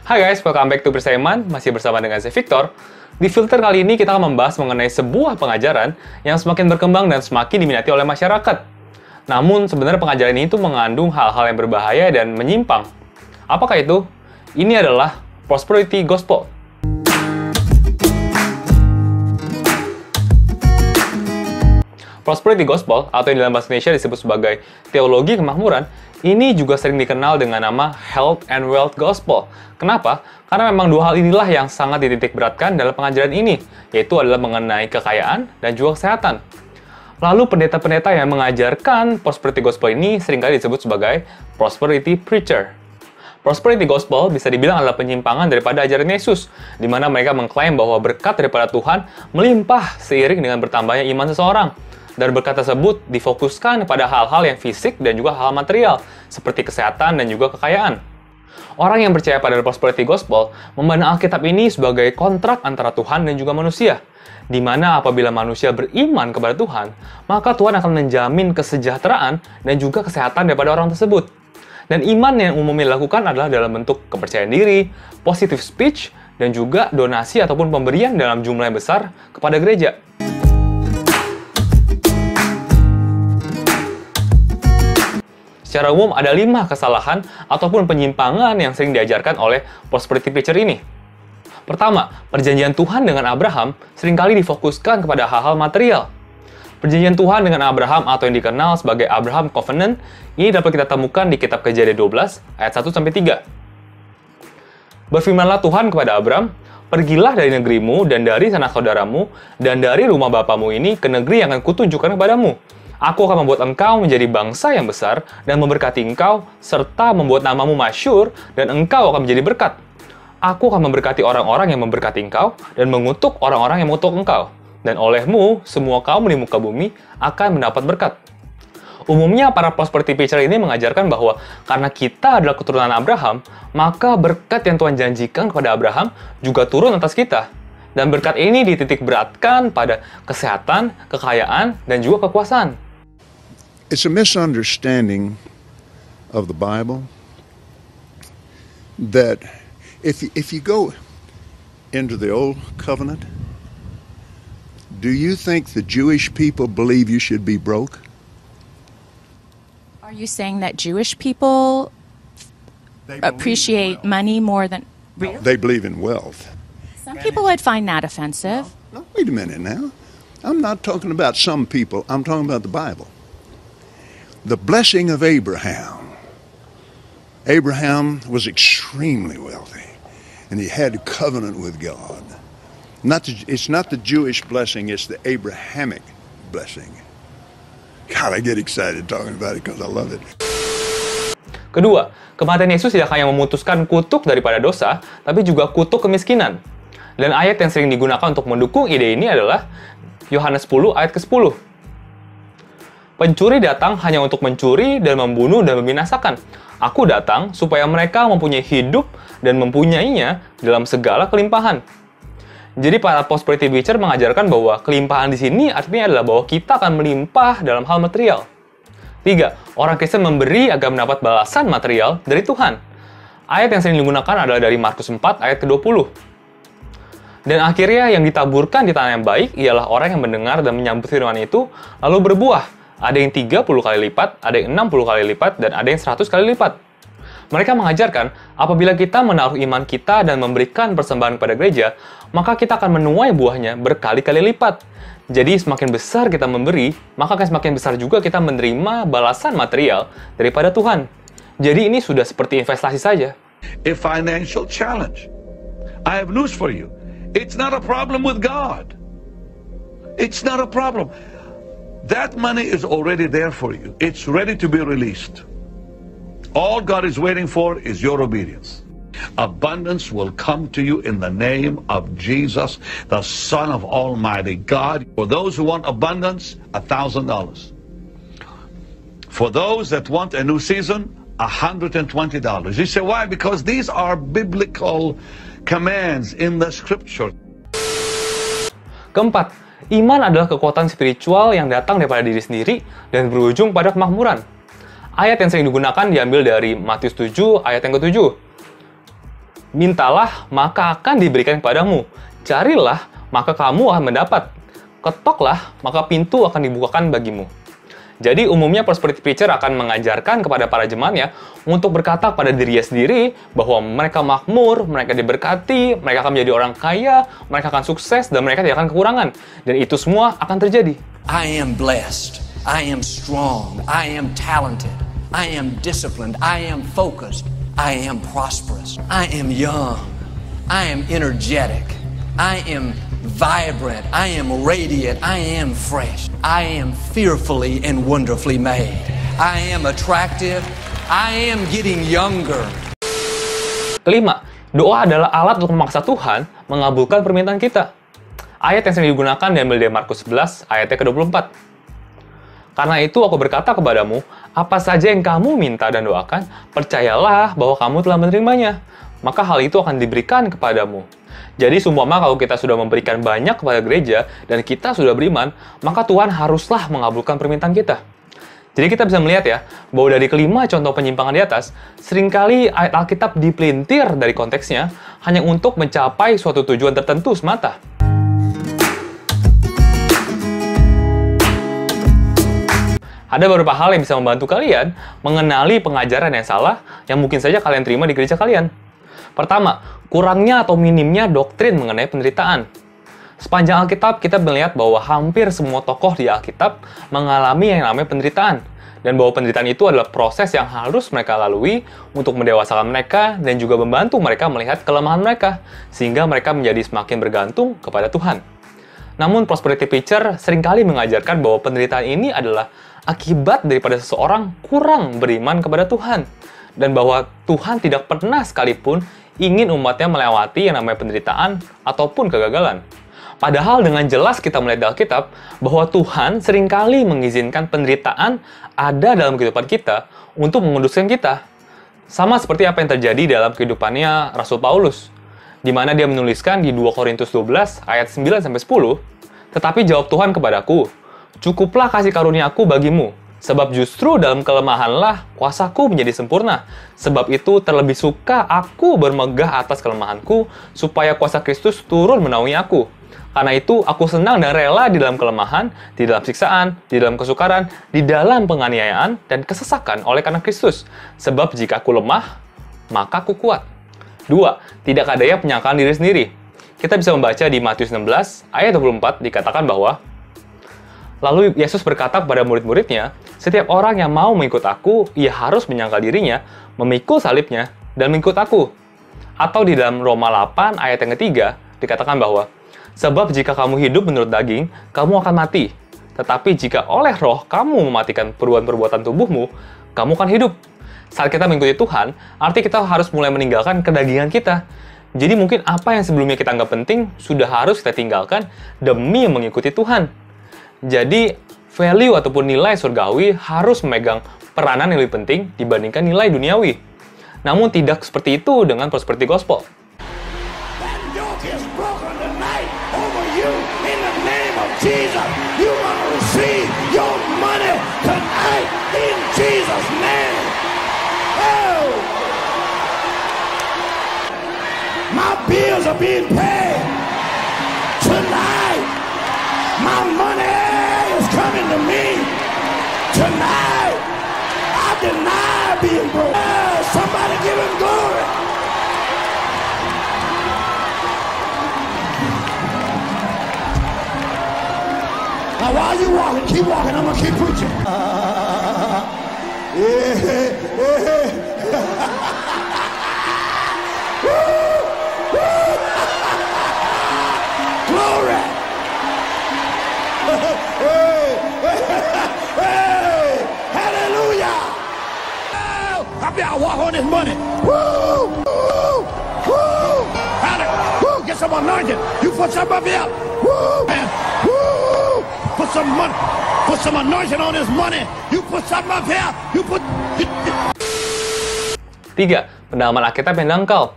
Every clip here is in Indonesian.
Hai guys, welcome back to Persaiman, masih bersama dengan saya Victor. Di filter kali ini kita akan membahas mengenai sebuah pengajaran yang semakin berkembang dan semakin diminati oleh masyarakat. Namun sebenarnya pengajaran ini tuh mengandung hal-hal yang berbahaya dan menyimpang. Apakah itu? Ini adalah Prosperity Gospel. Prosperity Gospel, atau yang dalam bahasa Indonesia disebut sebagai teologi kemakmuran, ini juga sering dikenal dengan nama Health and Wealth Gospel. Kenapa? Karena memang dua hal inilah yang sangat dititik beratkan dalam pengajaran ini, yaitu adalah mengenai kekayaan dan juga kesehatan. Lalu pendeta-pendeta yang mengajarkan Prosperity Gospel ini seringkali disebut sebagai Prosperity Preacher. Prosperity Gospel bisa dibilang adalah penyimpangan daripada ajaran Yesus, di mana mereka mengklaim bahwa berkat daripada Tuhan melimpah seiring dengan bertambahnya iman seseorang. Dan berkat tersebut difokuskan pada hal-hal yang fisik dan juga hal material, seperti kesehatan dan juga kekayaan. Orang yang percaya pada Prosperity Gospel memandang Alkitab ini sebagai kontrak antara Tuhan dan juga manusia, di mana apabila manusia beriman kepada Tuhan, maka Tuhan akan menjamin kesejahteraan dan juga kesehatan daripada orang tersebut. Dan iman yang umumnya dilakukan adalah dalam bentuk kepercayaan diri, positive speech, dan juga donasi ataupun pemberian dalam jumlah yang besar kepada gereja. Secara umum, ada 5 kesalahan ataupun penyimpangan yang sering diajarkan oleh Prosperity Preacher ini. Pertama, perjanjian Tuhan dengan Abraham seringkali difokuskan kepada hal-hal material. Perjanjian Tuhan dengan Abraham atau yang dikenal sebagai Abraham Covenant ini dapat kita temukan di kitab Kejadian 12 ayat 1-3. Berfirmanlah Tuhan kepada Abram, "Pergilah dari negerimu dan dari sanak saudaramu dan dari rumah bapamu ini ke negeri yang akan kutunjukkan kepadamu. Aku akan membuat engkau menjadi bangsa yang besar dan memberkati engkau, serta membuat namamu masyhur, dan engkau akan menjadi berkat. Aku akan memberkati orang-orang yang memberkati engkau, dan mengutuk orang-orang yang mengutuk engkau. Dan olehmu, semua kaum di muka bumi akan mendapat berkat." Umumnya, para Prosperity Preacher ini mengajarkan bahwa karena kita adalah keturunan Abraham, maka berkat yang Tuhan janjikan kepada Abraham juga turun atas kita. Dan berkat ini dititik beratkan pada kesehatan, kekayaan, dan juga kekuasaan. It's a misunderstanding of the Bible that if you go into the Old Covenant, do you think the Jewish people believe you should be broke? Are you saying that Jewish people appreciate money more than... Really? They believe in wealth. Some people would find that offensive. No, wait a minute now. I'm not talking about some people. I'm talking about the Bible. The blessing of Abraham. Abraham was extremely wealthy, and he had a covenant with God. It's not the Jewish blessing, it's the Abrahamic blessing. God, I get excited talking about it because I love it. Kedua, kematian Yesus tidak hanya memutuskan kutuk daripada dosa, tapi juga kutuk kemiskinan. Dan ayat yang sering digunakan untuk mendukung ide ini adalah Yohanes 10 ayat ke-10. "Pencuri datang hanya untuk mencuri dan membunuh dan membinasakan. Aku datang supaya mereka mempunyai hidup dan mempunyainya dalam segala kelimpahan." Jadi para Prosperity Preacher mengajarkan bahwa kelimpahan di sini artinya adalah bahwa kita akan melimpah dalam hal material. 3. Orang Kristen memberi agar mendapat balasan material dari Tuhan. Ayat yang sering digunakan adalah dari Markus 4 ayat ke-20. "Dan akhirnya yang ditaburkan di tanah yang baik ialah orang yang mendengar dan menyambut firman itu, lalu berbuah. Ada yang 30 kali lipat, ada yang 60 kali lipat, dan ada yang 100 kali lipat." Mereka mengajarkan, apabila kita menaruh iman kita dan memberikan persembahan kepada gereja, maka kita akan menuai buahnya berkali-kali lipat. Jadi semakin besar kita memberi, maka akan semakin besar juga kita menerima balasan material daripada Tuhan. Jadi ini sudah seperti investasi saja. A financial challenge. I have news for you. It's not a problem with God. It's not a problem. That money is already there for you. It's ready to be released. All God is waiting for is your obedience. Abundance will come to you in the name of Jesus, the Son of Almighty God. For those who want abundance, $1,000. For those that want a new season, $120. You say, why? Because these are biblical commands in the scripture. Keempat, iman adalah kekuatan spiritual yang datang daripada diri sendiri dan berujung pada kemakmuran. Ayat yang sering digunakan diambil dari Matius 7 ayat yang ke-7. Mintalah, maka akan diberikan kepadamu. Carilah, maka kamu akan mendapat. Ketoklah, maka pintu akan dibukakan bagimu. Jadi umumnya prosperity preacher akan mengajarkan kepada para jemaatnya untuk berkata pada dirinya sendiri bahwa mereka makmur, mereka diberkati, mereka akan menjadi orang kaya, mereka akan sukses, dan mereka tidak akan kekurangan. Dan itu semua akan terjadi. I am blessed. I am strong. I am talented. I am disciplined. I am focused. I am prosperous. I am young. I am energetic. I am vibrant. I am radiant. I am fresh. I am fearfully and wonderfully made. I am attractive. I am getting younger. Kelima, doa adalah alat untuk memaksa Tuhan mengabulkan permintaan kita. Ayat yang sering digunakan diambil dari Markus 11 ayatnya ke-24. Karena itu aku berkata kepadamu, apa saja yang kamu minta dan doakan, percayalah bahwa kamu telah menerimanya. Maka hal itu akan diberikan kepadamu. Jadi seumpama kalau kita sudah memberikan banyak kepada gereja dan kita sudah beriman, maka Tuhan haruslah mengabulkan permintaan kita. Jadi kita bisa melihat ya, bahwa dari kelima contoh penyimpangan di atas, seringkali ayat Alkitab dipelintir dari konteksnya hanya untuk mencapai suatu tujuan tertentu semata. Ada beberapa hal yang bisa membantu kalian mengenali pengajaran yang salah yang mungkin saja kalian terima di gereja kalian. Pertama, kurangnya atau minimnya doktrin mengenai penderitaan. Sepanjang Alkitab, kita melihat bahwa hampir semua tokoh di Alkitab mengalami yang namanya penderitaan. Dan bahwa penderitaan itu adalah proses yang harus mereka lalui untuk mendewasakan mereka dan juga membantu mereka melihat kelemahan mereka, sehingga mereka menjadi semakin bergantung kepada Tuhan. Namun, prosperity preacher seringkali mengajarkan bahwa penderitaan ini adalah akibat daripada seseorang kurang beriman kepada Tuhan. Dan bahwa Tuhan tidak pernah sekalipun ingin umatnya melewati yang namanya penderitaan ataupun kegagalan. Padahal dengan jelas kita melihat di Alkitab bahwa Tuhan seringkali mengizinkan penderitaan ada dalam kehidupan kita untuk menguduskan kita. Sama seperti apa yang terjadi dalam kehidupannya Rasul Paulus, di mana dia menuliskan di 2 Korintus 12 ayat 9-10, tetapi jawab Tuhan kepadaku, cukuplah kasih karuniaku bagimu, sebab justru dalam kelemahanlah kuasaku menjadi sempurna. Sebab itu terlebih suka aku bermegah atas kelemahanku, supaya kuasa Kristus turun menaungi aku. Karena itu aku senang dan rela di dalam kelemahan, di dalam siksaan, di dalam kesukaran, di dalam penganiayaan dan kesesakan oleh karena Kristus. Sebab jika aku lemah, maka aku kuat. 2. Tidak adanya penyangkaan diri sendiri. Kita bisa membaca di Matius 16 ayat 24 dikatakan bahwa lalu Yesus berkata kepada murid-muridnya, setiap orang yang mau mengikut aku, ia harus menyangkal dirinya, memikul salibnya, dan mengikut aku. Atau di dalam Roma 8 ayat yang ketiga, dikatakan bahwa, sebab jika kamu hidup menurut daging, kamu akan mati. Tetapi jika oleh roh kamu mematikan perbuatan tubuhmu, kamu akan hidup. Saat kita mengikuti Tuhan, arti kita harus mulai meninggalkan kedagingan kita. Jadi mungkin apa yang sebelumnya kita anggap penting, sudah harus kita tinggalkan demi mengikuti Tuhan. Jadi, value ataupun nilai surgawi harus memegang peranan yang lebih penting dibandingkan nilai duniawi. Namun tidak seperti itu dengan prosperity gospel. Coming to me tonight. I deny being broke. Somebody give him glory. Now while you walking, keep walking. I'm gonna keep preaching. Glory. Hey, hallelujah! I better walk on this money. Woo! Woo! Woo! Woo! Get some anointing. You put some up here. Woo! Man. Woo! Put some money. Put some anointing on this money. You put some up here. You put. 3. Pendalaman Alkitab yang dangkal.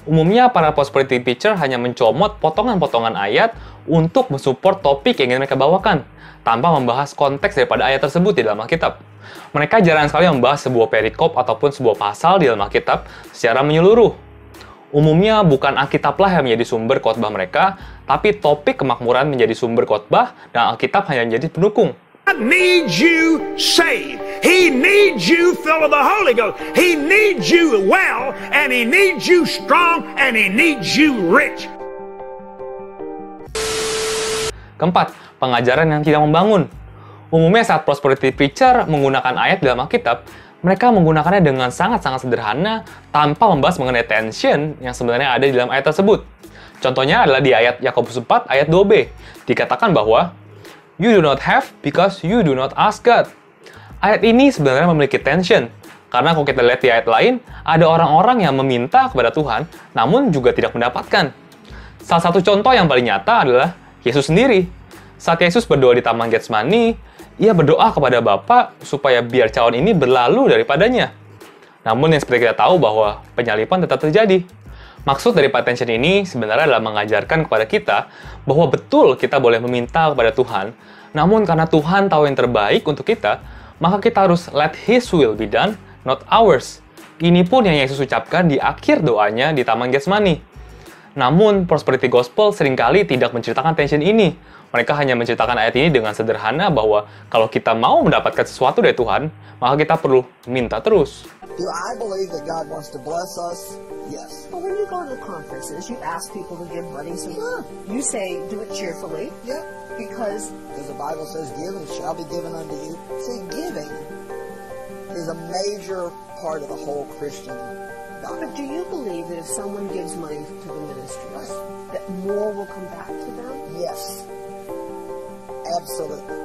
Umumnya para prosperity preacher hanya mencomot potongan-potongan ayat untuk mensupport topik yang ingin mereka bawakan, tanpa membahas konteks daripada ayat tersebut di dalam Alkitab. Mereka jarang sekali membahas sebuah perikop ataupun sebuah pasal di dalam Alkitab secara menyeluruh. Umumnya bukan Alkitablah yang menjadi sumber khotbah mereka, tapi topik kemakmuran menjadi sumber khotbah dan Alkitab hanya menjadi pendukung. God needs you saved. He needs you full of the Holy Ghost. He needs you well, and He needs you strong, and He needs you rich. Keempat, pengajaran yang tidak membangun. Umumnya saat prosperity preacher menggunakan ayat dalam Alkitab, mereka menggunakannya dengan sangat-sangat sederhana tanpa membahas mengenai tension yang sebenarnya ada di dalam ayat tersebut. Contohnya adalah di ayat Yakobus 4 ayat 2b. Dikatakan bahwa you do not have because you do not ask God. Ayat ini sebenarnya memiliki tension. Karena kalau kita lihat di ayat lain, ada orang-orang yang meminta kepada Tuhan, namun juga tidak mendapatkan. Salah satu contoh yang paling nyata adalah Yesus sendiri. Saat Yesus berdoa di Taman Getsemani, ia berdoa kepada Bapa supaya biar cawan ini berlalu daripadanya. Namun yang seperti kita tahu bahwa penyalipan tetap terjadi. Maksud dari tension ini sebenarnya adalah mengajarkan kepada kita bahwa betul kita boleh meminta kepada Tuhan, namun karena Tuhan tahu yang terbaik untuk kita, maka kita harus let His will be done, not ours. Ini pun yang Yesus ucapkan di akhir doanya di Taman Getsemani. Namun, Prosperity Gospel seringkali tidak menceritakan tension ini. Mereka hanya menceritakan ayat ini dengan sederhana bahwa kalau kita mau mendapatkan sesuatu dari Tuhan, maka kita perlu minta terus. Do I believe that God wants to bless us? Yes. But when you go to the conferences, you ask people to give money, so you say, do it cheerfully. Yeah. Because the Bible says, give and it shall be given unto you. See, giving is a major part of the whole Christian doctrine. But do you believe that if someone gives money to the ministries, that more will come back to them? Yes. Absolutely.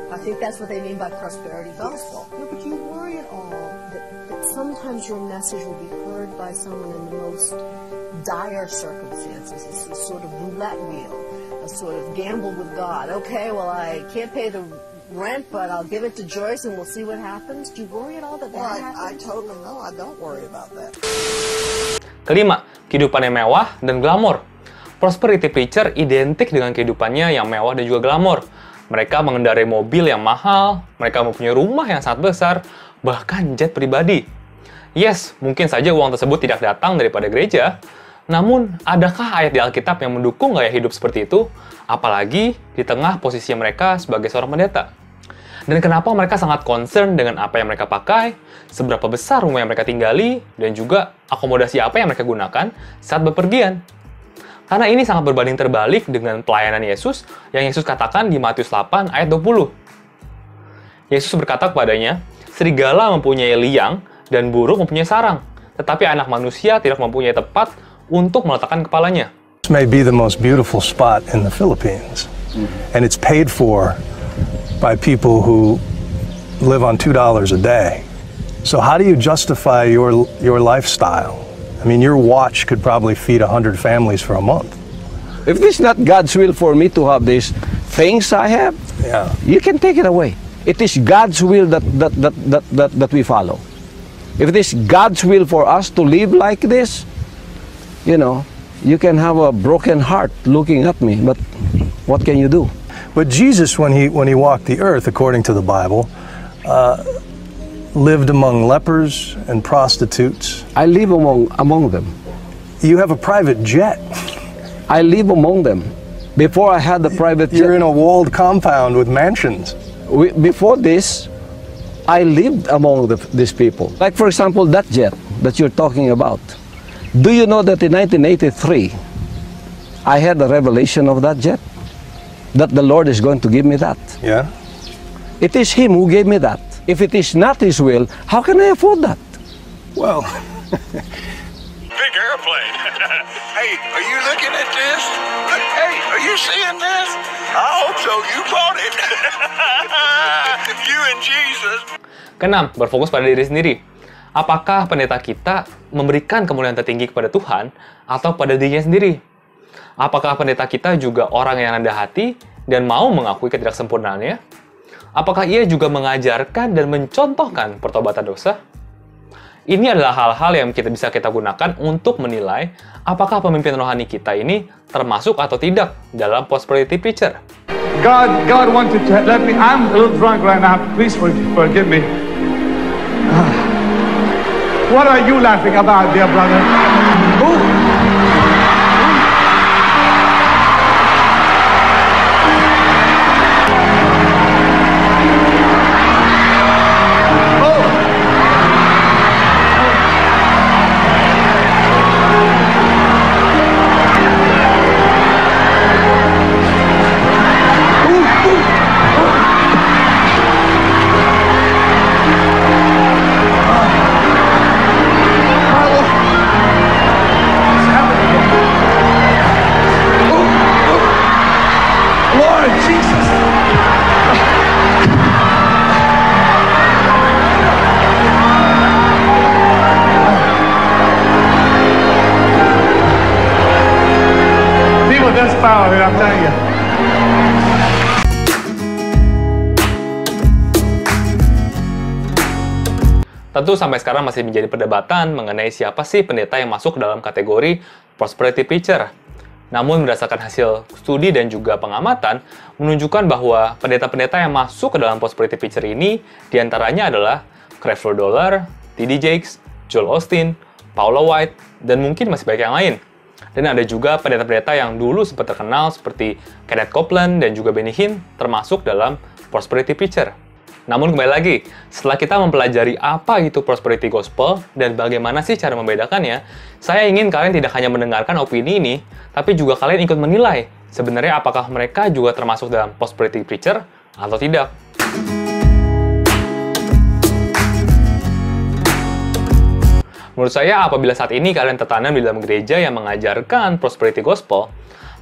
I think that's what they mean by prosperity gospel. No, but do you worry at all that sometimes your message will be heard by someone in the most dire circumstances? It's a sort of roulette wheel, a sort of gamble with God. Okay, well, I can't pay the rent, but I'll give it to Joyce and we'll see what happens. Do you worry at all that happens? I totally know. I don't worry about that. Kelima, kehidupan yang mewah dan glamor. Prosperity preacher identik dengan kehidupannya yang mewah dan juga glamor. Mereka mengendarai mobil yang mahal, mereka mempunyai rumah yang sangat besar, bahkan jet pribadi. Yes, mungkin saja uang tersebut tidak datang daripada gereja, namun adakah ayat di Alkitab yang mendukung gaya hidup seperti itu, apalagi di tengah posisi mereka sebagai seorang pendeta? Dan kenapa mereka sangat concern dengan apa yang mereka pakai, seberapa besar rumah yang mereka tinggali, dan juga akomodasi apa yang mereka gunakan saat bepergian? Karena ini sangat berbanding terbalik dengan pelayanan Yesus yang Yesus katakan di Matius 8 ayat 20. Yesus berkata kepadanya, serigala mempunyai liang dan burung mempunyai sarang, tetapi anak manusia tidak mempunyai tempat untuk meletakkan kepalanya. This may be the most beautiful spot in the Philippines, and it's paid for by people who live on $2 a day. So how do you justify your lifestyle? I mean, your watch could probably feed 100 families for a month. If it's not God's will for me to have these things I have, you can take it away. It is God's will that we follow. If it is God's will for us to live like this, you know, you can have a broken heart looking at me, but what can you do? But Jesus, when he walked the earth, according to the Bible, lived among lepers and prostitutes. I live among them. You have a private jet. I live among them. Before I had the private jet. You're in a walled compound with mansions. Before this, I lived among these people. Like, for example, that jet that you're talking about. Do you know that in 1983, I had a revelation of that jet? That the Lord is going to give me that. Yeah. It is Him who gave me that. If it is not His will, how can I afford that? Well, big airplane. Hey, are you looking at this? Look, hey, are you seeing this? I hope so. You bought it. You and Jesus. Keenam, berfokus pada diri sendiri. Apakah pendeta kita memberikan kemuliaan tertinggi kepada Tuhan atau pada dirinya sendiri? Apakah pendeta kita juga orang yang rendah hati dan mau mengakui ketidaksempurnaannya? Apakah ia juga mengajarkan dan mencontohkan pertobatan dosa? Ini adalah hal-hal yang bisa kita gunakan untuk menilai apakah pemimpin rohani kita ini termasuk atau tidak dalam prosperity preacher. God wanted to let me. I'm a little drunk right now. Please forgive me. What are you laughing about, dear brother? Who? power here, I'm telling you. Tentu sampai sekarang masih menjadi perdebatan mengenai siapa sih pendeta yang masuk dalam kategori prosperity preacher. Namun berdasarkan hasil studi dan juga pengamatan, menunjukkan bahwa pendeta-pendeta yang masuk ke dalam prosperity preacher ini diantaranya adalah Creflo Dollar, T.D. Jakes, Joel Osteen, Paula White, dan mungkin masih banyak yang lain. Dan ada juga pendeta-pendeta yang dulu sempat terkenal seperti Kenneth Copeland dan juga Benny Hinn termasuk dalam prosperity preacher. Namun kembali lagi, setelah kita mempelajari apa itu prosperity gospel dan bagaimana sih cara membedakannya, saya ingin kalian tidak hanya mendengarkan opini ini, tapi juga kalian ikut menilai sebenarnya apakah mereka juga termasuk dalam prosperity preacher atau tidak. Menurut saya, apabila saat ini kalian tertanam di dalam gereja yang mengajarkan prosperity gospel,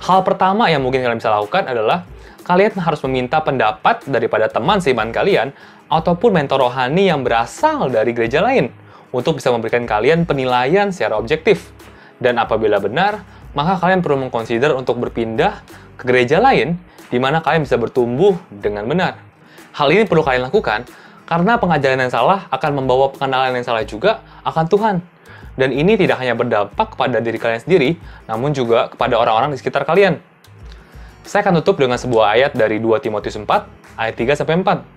hal pertama yang mungkin kalian bisa lakukan adalah kalian harus meminta pendapat daripada teman seiman kalian ataupun mentor rohani yang berasal dari gereja lain untuk bisa memberikan kalian penilaian secara objektif. Dan apabila benar, maka kalian perlu mengconsider untuk berpindah ke gereja lain di mana kalian bisa bertumbuh dengan benar. Hal ini perlu kalian lakukan karena pengajaran yang salah akan membawa pengenalan yang salah juga akan Tuhan. Dan ini tidak hanya berdampak kepada diri kalian sendiri, namun juga kepada orang-orang di sekitar kalian. Saya akan tutup dengan sebuah ayat dari 2 Timotius 4, ayat 3-4.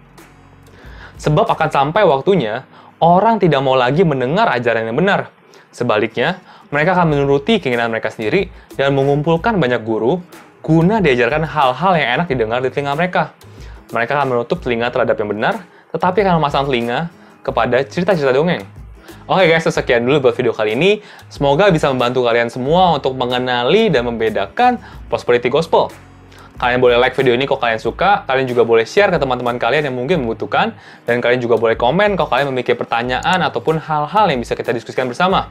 Sebab akan sampai waktunya, orang tidak mau lagi mendengar ajaran yang benar. Sebaliknya, mereka akan menuruti keinginan mereka sendiri dan mengumpulkan banyak guru, guna diajarkan hal-hal yang enak didengar di telinga mereka. Mereka akan menutup telinga terhadap yang benar, tetapi akan memasang telinga kepada cerita-cerita dongeng. Oke guys, sekian dulu buat video kali ini. Semoga bisa membantu kalian semua untuk mengenali dan membedakan prosperity gospel. Kalian boleh like video ini kalau kalian suka, kalian juga boleh share ke teman-teman kalian yang mungkin membutuhkan, dan kalian juga boleh komen kalau kalian memiliki pertanyaan ataupun hal-hal yang bisa kita diskusikan bersama.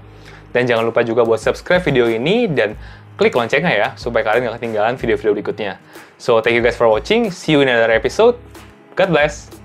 Dan jangan lupa juga buat subscribe video ini dan klik loncengnya ya, supaya kalian nggak ketinggalan video-video berikutnya. So, thank you guys for watching, see you in another episode, God bless!